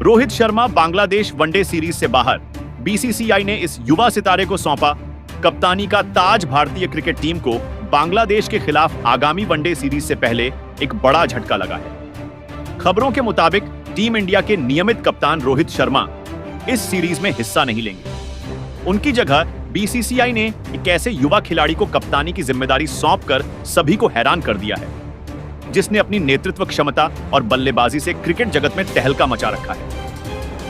Rohit Sharma Bangladesh one day series से बाहर। BCCI ने इस युवा सितारे को सौंपा कप्तानी का ताज। भारतीय क्रिकेट टीम को बांग्लादेश के खिलाफ आगामी वनडे सीरीज से पहले एक बड़ा झटका लगा है। खबरों के मुताबिक टीम इंडिया के नियमित कप्तान रोहित शर्मा इस सीरीज में हिस्सा नहीं लेंगे। उनकी जगह बीसीसीआई ने एक ऐसे युवा खिलाड़ी को कप्तानी की जिम्मेदारी सौंपकर सभी को हैरान कर दिया है, जिसने अपनी नेतृत्व क्षमता और बल्लेबाजी से क्रिकेट जगत में तहलका मचा रखा है।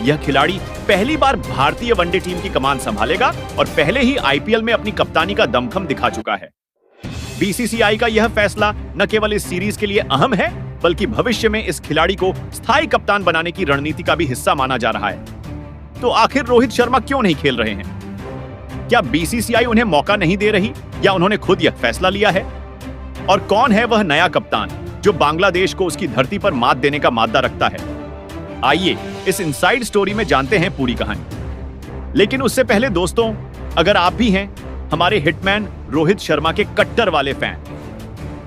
यह खिलाड़ी पहली बार भारतीय वनडे टीम की कमान संभालेगा और पहले ही आईपीएल में अपनी कप्तानी का दमखम दिखा चुका है। बीसीसीआई का यह फैसला न केवल इस सीरीज के लिए अहम है, बल्कि भविष्य में इस खिलाड़ी को स्थायी कप्तान बनाने की रणनीति का भी हिस्सा माना जा रहा है। तो आखिर रोहित शर्मा क्यों नहीं खेल रहे हैं? क्या बीसीसीआई उन्हें मौका नहीं दे रही या उन्होंने खुद यह फैसला लिया है? और कौन है वह नया कप्तान जो बांग्लादेश को उसकी धरती पर मात देने का मादा रखता है? आइए इस इनसाइड स्टोरी में जानते हैं पूरी कहानी। लेकिन उससे पहले दोस्तों, अगर आप भी हैं हमारे हिटमैन रोहित शर्मा के कट्टर वाले फैन,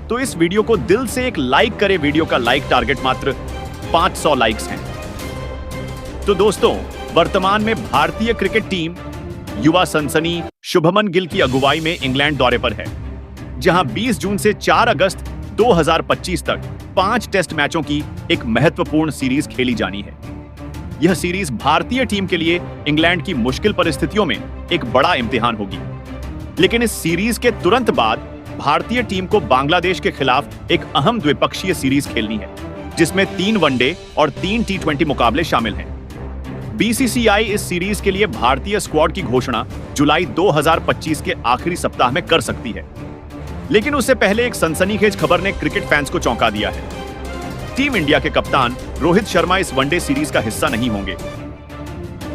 तो इस वीडियो को दिल से एक लाइक करें। वीडियो का लाइक टारगेट मात्र 500 लाइक्स हैं। तो दोस्तों, वर्तमान में भारतीय क्रिकेट टीम युवा सनसनी शुभमन गिल की अगुवाई में इंग्लैंड दौरे पर है, जहां 20 जून से 4 अगस्त 2025 तक 5 टेस्ट मैचों की एक महत्वपूर्ण सीरीज खेली जानी है। यह सीरीज भारतीय टीम के लिए इंग्लैंड की मुश्किल परिस्थितियों में एक बड़ा इम्तिहान होगी। लेकिन इस सीरीज के तुरंत बाद भारतीय टीम को बांग्लादेश के खिलाफ एक अहम द्विपक्षीय सीरीज खेलनी है, जिसमें 3 वनडे और 3 टी20 मुकाबले शामिल हैं। बीसीसीआई इस सीरीज के लिए भारतीय स्क्वाड की घोषणा जुलाई 2025 के आखिरी सप्ताह में कर सकती है। लेकिन उससे पहले एक सनसनीखेज खबर ने क्रिकेट फैंस को चौंका दिया है। टीम इंडिया के कप्तान रोहित शर्मा इस वनडे सीरीज का हिस्सा नहीं होंगे।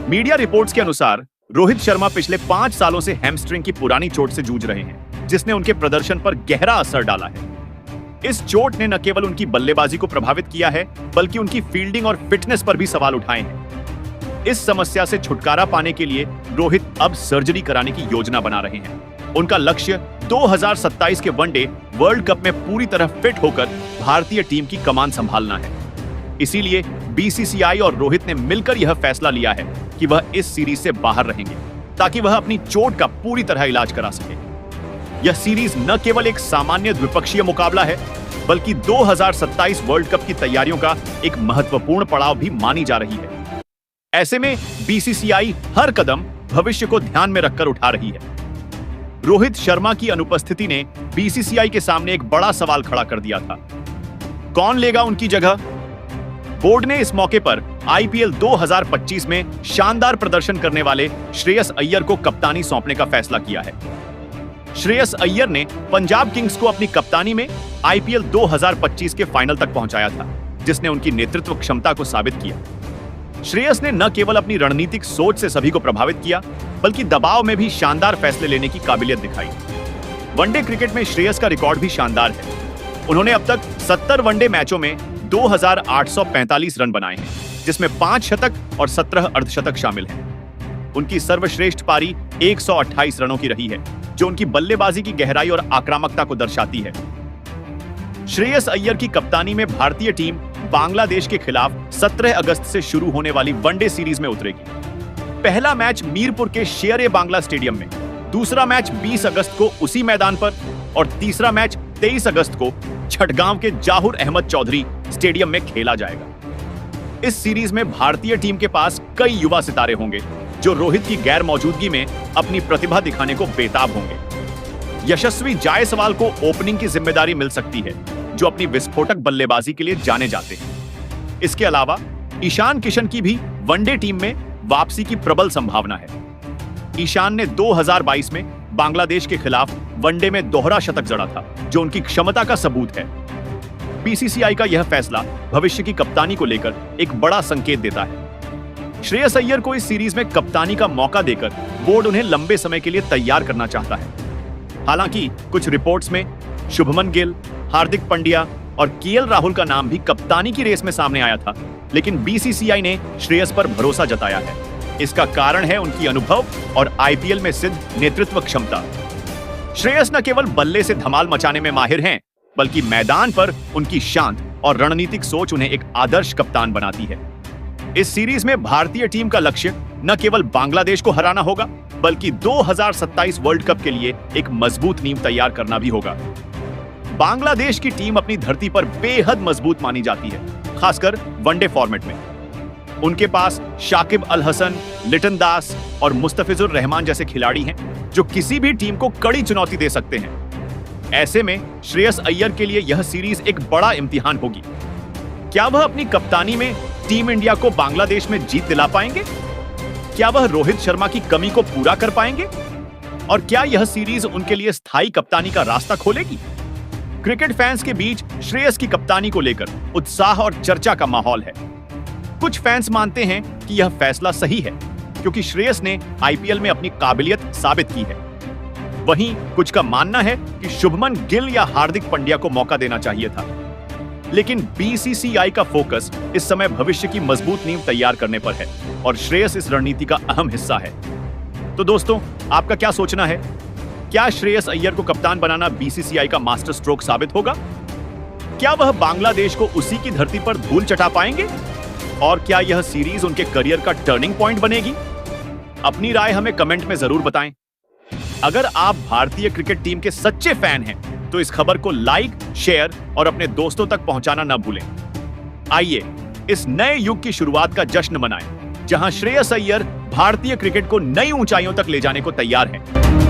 मीडिया रिपोर्ट्स के अनुसार रोहित शर्मा पिछले 5 सालों से हैमस्ट्रिंग की पुरानी चोट से जूझ रहे हैं, जिसने उनके प्रदर्शन पर गहरा असर डाला है। इस चोट ने न केवल उनकी बल्लेबाजी को प्रभावित किया है, बल्कि उनकी फील्डिंग और फिटनेस पर भी सवाल उठाए हैं। इस समस्या से छुटकारा पाने के लिए रोहित अब सर्जरी कराने की योजना बना रहे हैं। उनका लक्ष्य 2027 के वनडे वर्ल्ड कप में पूरी तरह फिट होकर भारतीय टीम की कमान संभालना है। इसीलिए बीसीसीआई और रोहित ने मिलकर यह फैसला लिया है कि वह इस सीरीज से बाहर रहेंगे, ताकि वह अपनी चोट का पूरी तरह इलाज करा सके। यह सीरीज न केवल एक सामान्य द्विपक्षीय मुकाबला है, बल्कि 2027 वर्ल्ड कप की तैयारियों का एक महत्वपूर्ण पड़ाव भी मानी जा रही है। ऐसे में बीसीसीआई हर कदम भविष्य को ध्यान में रखकर उठा रही है। रोहित शर्मा की अनुपस्थिति ने बीसीसीआई के सामने एक बड़ा सवाल खड़ा कर दिया था। कौन लेगा उनकी जगह? बोर्ड ने इस मौके पर आईपीएल 2025 में शानदार प्रदर्शन करने वाले श्रेयस अय्यर को कप्तानी सौंपने का फैसला किया है। श्रेयस अय्यर ने पंजाब किंग्स को अपनी कप्तानी में आईपीएल 2025 के फाइनल तक पहुंचाया था, जिसने उनकी नेतृत्व क्षमता को साबित किया। श्रेयस ने न केवल अपनी रणनीतिक सोच से सभी को प्रभावित किया, बल्कि दबाव में भी शानदार फैसले लेने की काबिलियत दिखाई। वनडे क्रिकेट में श्रेयस का रिकॉर्ड भी शानदार है। उन्होंने अब तक 70 वनडे मैचों में 2845 रन बनाए हैं, जिसमें 5 शतक और 17 अर्धशतक शामिल हैं। उनकी सर्वश्रेष्ठ पारी 128 रनों की रही है, जो उनकी बल्लेबाजी की गहराई और आक्रामकता को दर्शाती है। श्रेयस अय्यर की कप्तानी में भारतीय टीम बांग्लादेश के खिलाफ 17 अगस्त से शुरू होने वाली वनडे सीरीज में उतरेगी। पहला मैच मीरपुर के शेर-ए बांग्ला स्टेडियम में, दूसरा मैच 20 अगस्त को उसी मैदान पर और तीसरा मैच 23 अगस्त को छठगांव के जाहुर अहमद चौधरी स्टेडियम में खेला जाएगा। इस सीरीज में भारतीय टीम के पास कई युवा सितारे होंगे, जो रोहित की गैर मौजूदगी में अपनी प्रतिभा दिखाने को बेताब होंगे। यशस्वी जायसवाल को ओपनिंग की जिम्मेदारी मिल सकती है, जो अपनी विस्फोटक बल्लेबाजी के लिए जाने जाते हैं। इसके अलावा ईशान किशन की भी वनडे टीम में वापसी की प्रबल संभावना है। ईशान ने 2022 में बांग्लादेश के खिलाफ वनडे में दोहरा शतक जड़ा था, जो उनकी क्षमता का सबूत है। बीसीसीआई का यह फैसला भविष्य की कप्तानी को लेकर एक बड़ा संकेत देता है। श्रेयस अय्यर को इस सीरीज में कप्तानी का मौका देकर बोर्ड उन्हें लंबे समय के लिए तैयार करना चाहता है। हालांकि कुछ रिपोर्ट्स में शुभमन गिल, हार्दिक पांड्या और केएल राहुल का नाम भी कप्तानी की रेस में सामने आया था, लेकिन बीसीसीआई ने श्रेयस पर भरोसा जताया है। इसका कारण है उनकी अनुभव और आईपीएल में सिद्ध नेतृत्व क्षमता। श्रेयस न केवल बल्ले से धमाल मचाने में माहिर हैं, बल्कि मैदान पर उनकी शांत और रणनीतिक सोच उन्हें एक आदर्श कप्तान बनाती है। इस सीरीज में भारतीय टीम का लक्ष्य न केवल बांग्लादेश को हराना होगा, बल्कि 2027 वर्ल्ड कप के लिए एक मजबूत नींव तैयार करना भी होगा। बांग्लादेश की टीम अपनी धरती पर बेहद मजबूत मानी जाती है, खासकर वनडे फॉर्मेट में। उनके पास शाकिब अल हसन, लिटन दास और मुस्तफिजुर रहमान जैसे खिलाड़ी हैं जो किसी भी टीम को कड़ी चुनौती दे सकते हैं। ऐसे में श्रेयस अय्यर के लिए यह सीरीज एक बड़ा इम्तिहान होगी। क्या वह अपनी कप्तानी में टीम इंडिया को बांग्लादेश में जीत दिला पाएंगे? क्या वह रोहित शर्मा की कमी को पूरा कर पाएंगे? और क्या यह सीरीज उनके लिए स्थायी कप्तानी का रास्ता खोलेगी? क्रिकेट फैंस के बीच श्रेयस की कप्तानी को लेकर उत्साह और चर्चा का माहौल है। कुछ फैंस मानते हैं कि यह फैसला सही है, क्योंकि श्रेयस ने आईपीएल में अपनी काबिलियत साबित की है। वहीं कुछ का मानना है कि शुभमन गिल या हार्दिक पांड्या को मौका देना चाहिए था। लेकिन बीसीसीआई का फोकस इस समय भविष्य की मजबूत नींव तैयार करने पर है और श्रेयस इस रणनीति का अहम हिस्सा है। तो दोस्तों, आपका क्या सोचना है? क्या श्रेयस अय्यर को कप्तान बनाना बीसीसीआई का मास्टर स्ट्रोक साबित होगा? क्या वह बांग्लादेश को उसी की धरती पर धूल चटा पाएंगे? और क्या यह सीरीज उनके करियर का टर्निंग पॉइंट बनेगी? अपनी राय हमें कमेंट में जरूर बताएं। अगर आप भारतीय क्रिकेट टीम के सच्चे फैन हैं, तो इस खबर को लाइक, शेयर और अपने दोस्तों तक पहुंचाना न भूलें। आइए इस नए युग की शुरुआत का जश्न मनाएं, जहां श्रेयस अय्यर भारतीय क्रिकेट को नई ऊंचाइयों तक ले जाने को तैयार हैं।